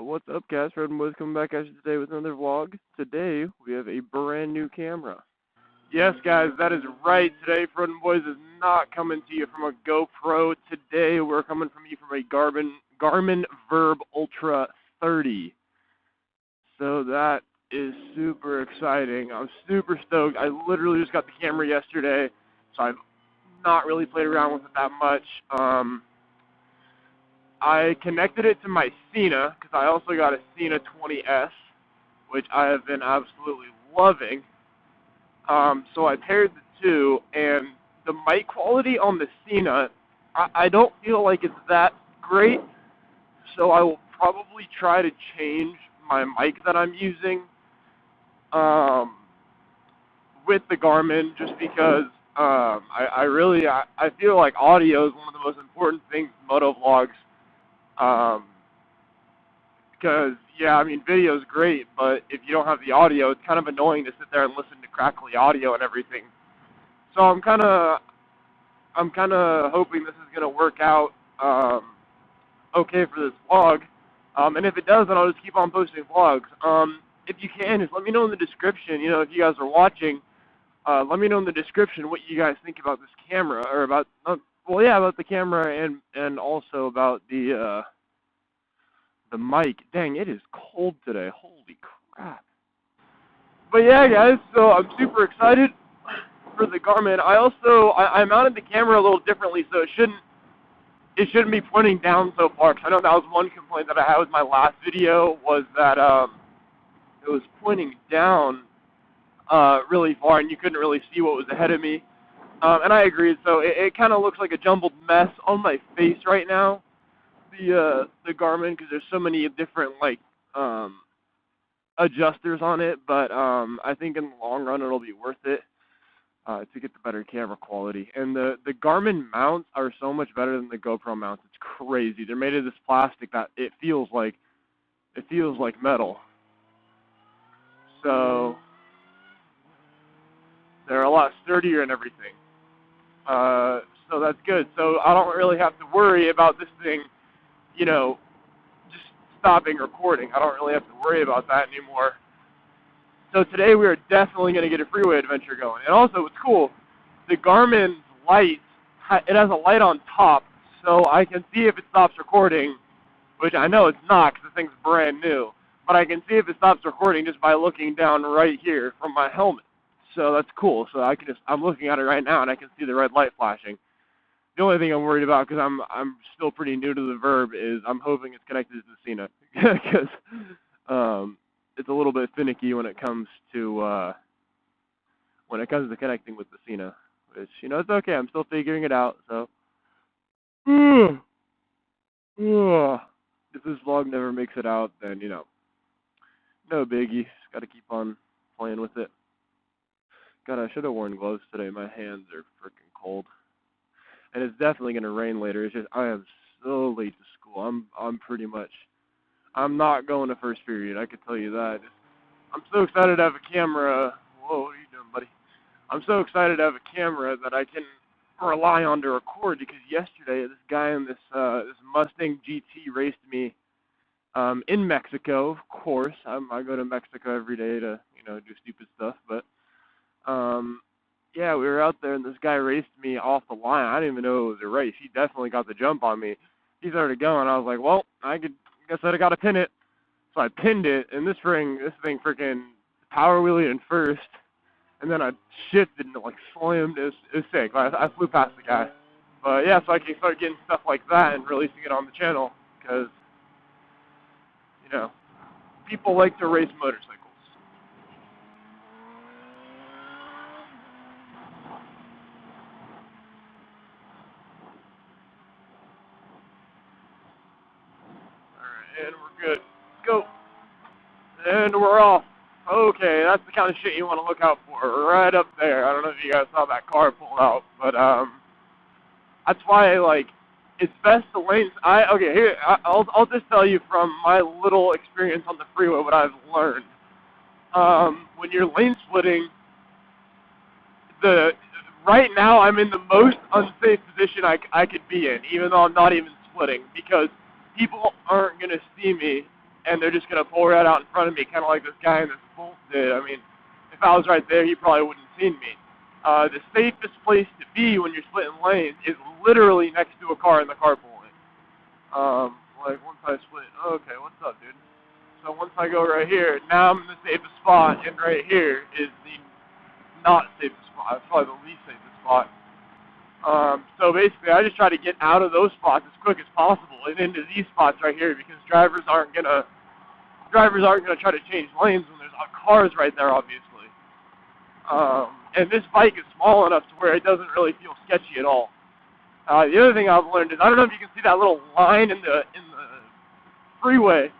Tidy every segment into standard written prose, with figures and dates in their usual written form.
What's up, guys? Fred and Boys coming back at you today with another vlog. Today, we have a brand new camera. Yes, guys, that is right. Today, Fred and Boys is not coming to you from a GoPro. Today, we're coming from you from a Garmin Virb Ultra 30. So that is super exciting. I'm super stoked. I literally just got the camera yesterday, so I've not really played around with it that much. I connected it to my Cena, because I also got a Cena 20S, which I have been absolutely loving. So I paired the two, and the mic quality on the Cena, I don't feel like it's that great, so I will probably try to change my mic that I'm using with the Garmin, just because I feel like audio is one of the most important things in motovlogs. Because, yeah, I mean, video is great, but if you don't have the audio, it's kind of annoying to sit there and listen to crackly audio and everything. So I'm kind of hoping this is going to work out okay for this vlog. And if it does, then I'll just keep on posting vlogs. If you can, just let me know in the description, if you guys are watching, let me know in the description what you guys think about this camera, or about, about the camera and also about the mic. Dang, it is cold today. Holy crap. But yeah, guys, so I'm super excited for the Garmin. I mounted the camera a little differently, so it shouldn't be pointing down so far. Cause I know that was one complaint that I had with my last video, was that it was pointing down really far, and you couldn't really see what was ahead of me. And I agreed. So it kind of looks like a jumbled mess on my face right now, the Garmin, because there's so many different adjusters on it. But I think in the long run it'll be worth it to get the better camera quality. And the Garmin mounts are so much better than the GoPro mounts. It's crazy. They're made of this plastic that it feels like metal. So they're a lot sturdier and everything. So that's good. So I don't really have to worry about this thing, just stopping recording. I don't really have to worry about that anymore. So today we are definitely going to get a freeway adventure going. And also, what's cool, the Garmin's light, it has a light on top, so I can see if it stops recording, which I know it's not because the thing's brand new. But I can see if it stops recording just by looking down right here from my helmet. So that's cool. So I'm looking at it right now, and I can see the red light flashing. The only thing I'm worried about, because I'm still pretty new to the Verb, is I'm hoping it's connected to the Cena, because it's a little bit finicky when it comes to connecting with the Cena, which it's okay. I'm still figuring it out. So if this vlog never makes it out, then no biggie. Just gotta keep on playing with it. God, I should have worn gloves today. My hands are freaking cold. And it's definitely going to rain later. It's just, I am so late to school. I'm not going to first period, I can tell you that. I'm so excited to have a camera. Whoa, what are you doing, buddy? I'm so excited to have a camera that I can rely on to record, because yesterday this guy in this Mustang GT raced me in Mexico, of course. I go to Mexico every day to, do stupid stuff, but yeah, we were out there, and this guy raced me off the line. I didn't even know it was a race. He definitely got the jump on me. He started going. I was like, well, guess I got to pin it. So I pinned it, and this thing freaking power wheelie in first, and then I shifted and slammed. It was sick. I flew past the guy. But yeah, so I can start getting stuff like that and releasing it on the channel, because people like to race motorcycles. And we're good. Let's go. And we're off. Okay, that's the kind of shit you want to look out for, right up there. I don't know if you guys saw that car pull out, but that's why it's best to lane. I'll just tell you from my little experience on the freeway what I've learned. When you're lane splitting, right now I'm in the most unsafe position I could be in, even though I'm not even splitting, because people aren't going to see me and they're just going to pull right out in front of me, kind of like this guy in this Bolt did. I mean, if I was right there, he probably wouldn't have seen me. The safest place to be when you're splitting lanes is literally next to a car in the carpool lane. Like once I split, okay, what's up, dude? So once I go right here, now I'm in the safest spot, and right here is the not safest spot. It's probably the least safest spot. So basically, I just try to get out of those spots as quick as possible and into these spots right here, because drivers aren't gonna try to change lanes when there's cars right there, obviously. And this bike is small enough to where it doesn't really feel sketchy at all. The other thing I've learned is, I don't know if you can see that little line in the freeway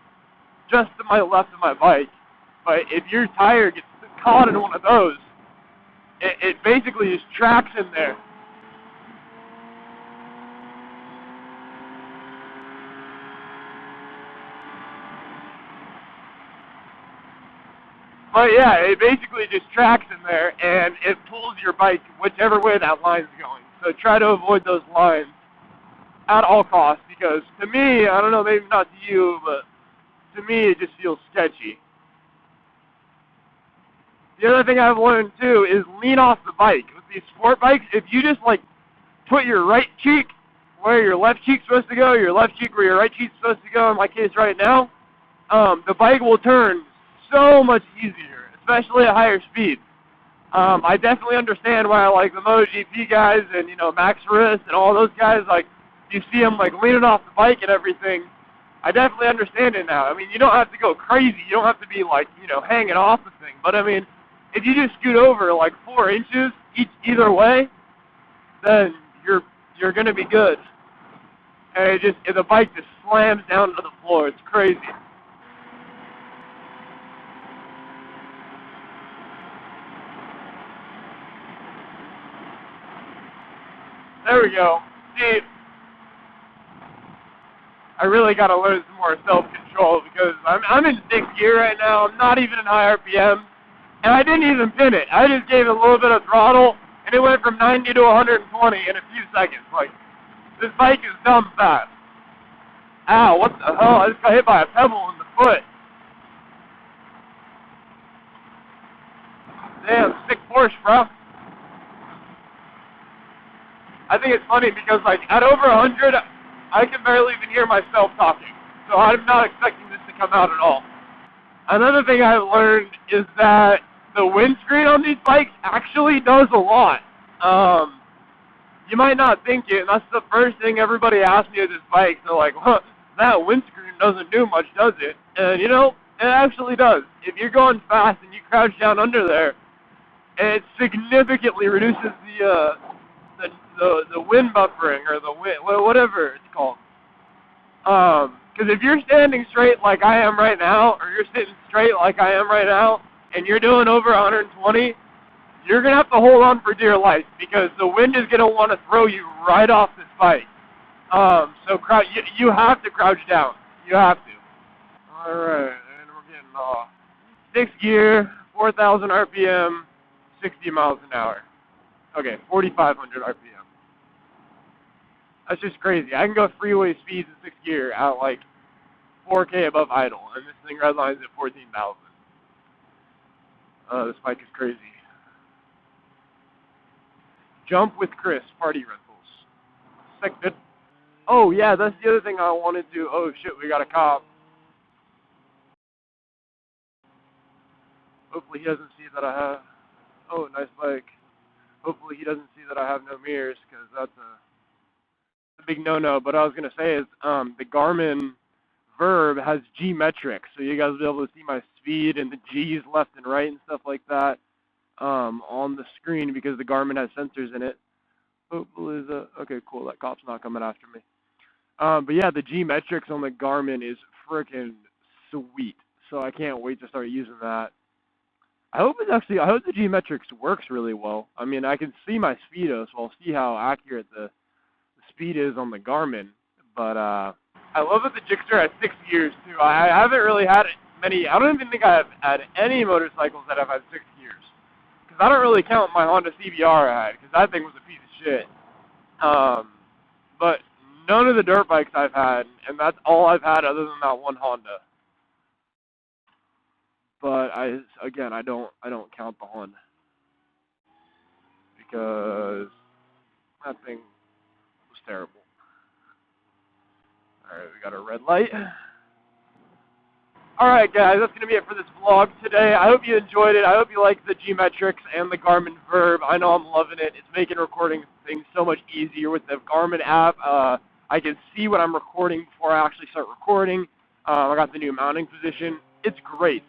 just to my left of my bike, but if your tire gets caught in one of those, it basically just tracks in there. But yeah, it basically just tracks in there, and it pulls your bike whichever way that line's going. So try to avoid those lines at all costs, because to me, I don't know, maybe not to you, but to me it just feels sketchy. The other thing I've learned too is lean off the bike. With these sport bikes, if you just like put your right cheek where your left cheek's supposed to go, your left cheek where your right cheek's supposed to go, in my case right now, the bike will turn so much easier, especially at higher speeds. I definitely understand why, like, the MotoGP guys and, Max Riss and all those guys, like, you see them, like, leaning off the bike and everything. I definitely understand it now. I mean, you don't have to go crazy. You don't have to be, like, hanging off the thing. But, I mean, if you just scoot over, like, 4 inches either way, then you're going to be good. And the bike just slams down to the floor. It's crazy. There we go. See, I really got to learn some more self-control, because I'm in 6th gear right now. I'm not even in high RPM, and I didn't even pin it. I just gave it a little bit of throttle, and it went from 90 to 120 in a few seconds. Like, this bike is dumb fast. Ow, what the hell? I just got hit by a pebble in the foot. Damn, sick Porsche, bro. I think it's funny because, like, at over 100, I can barely even hear myself talking. So I'm not expecting this to come out at all. Another thing I've learned is that the windscreen on these bikes actually does a lot. You might not think it, and that's the first thing everybody asks me of this bike. They're like, well, that windscreen doesn't do much, does it? And, it actually does. If you're going fast and you crouch down under there, it significantly reduces the wind buffering, or the wind, whatever it's called. Because if you're standing straight like I am right now, or you're sitting straight like I am right now, and you're doing over 120, you're going to have to hold on for dear life, because the wind is going to want to throw you right off this bike. So you have to crouch down. You have to. Alright, and we're getting off. 6th gear, 4,000 RPM, 60 miles an hour. Okay, 4,500 RPM. That's just crazy. I can go freeway speeds in 6th gear at like 4K above idle, and this thing redlines at 14,000. This bike is crazy. Jump with Chris, party rentals. Sick, dude. Oh yeah, that's the other thing I wanted to. Oh shit, we got a cop. Hopefully he doesn't see that I have. Oh, nice bike. Hopefully he doesn't see that I have no mirrors, because that's a big no-no. But I was going to say is the Garmin Virb has G metrics, so you guys will be able to see my speed and the G's left and right and stuff like that on the screen, because the Garmin has sensors in it. Hopefully, okay, cool. That cop's not coming after me. But yeah, the G metrics on the Garmin is freaking sweet, so I can't wait to start using that. I hope the G metrics works really well. I mean, I can see my speedo, so I'll see how accurate the speed is on the Garmin. But I love that the Gixxer has 6 gears too. I haven't really had many. I don't even think I've had any motorcycles that have had 6 gears, because I don't really count my Honda CBR I had, because that thing was a piece of shit. But none of the dirt bikes I've had, and that's all I've had other than that one Honda. but I don't count the Hun because that thing was terrible. All right, we got a red light. All right, guys, that's going to be it for this vlog today. I hope you enjoyed it. I hope you liked the G-Metrics and the Garmin Verb. I know I'm loving it. It's making recording things so much easier with the Garmin app. I can see what I'm recording before I actually start recording. I got the new mounting position. It's great.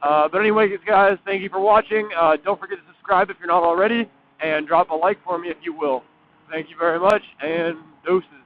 But anyway, guys, thank you for watching. Don't forget to subscribe if you're not already, and drop a like for me if you will. Thank you very much, and doses.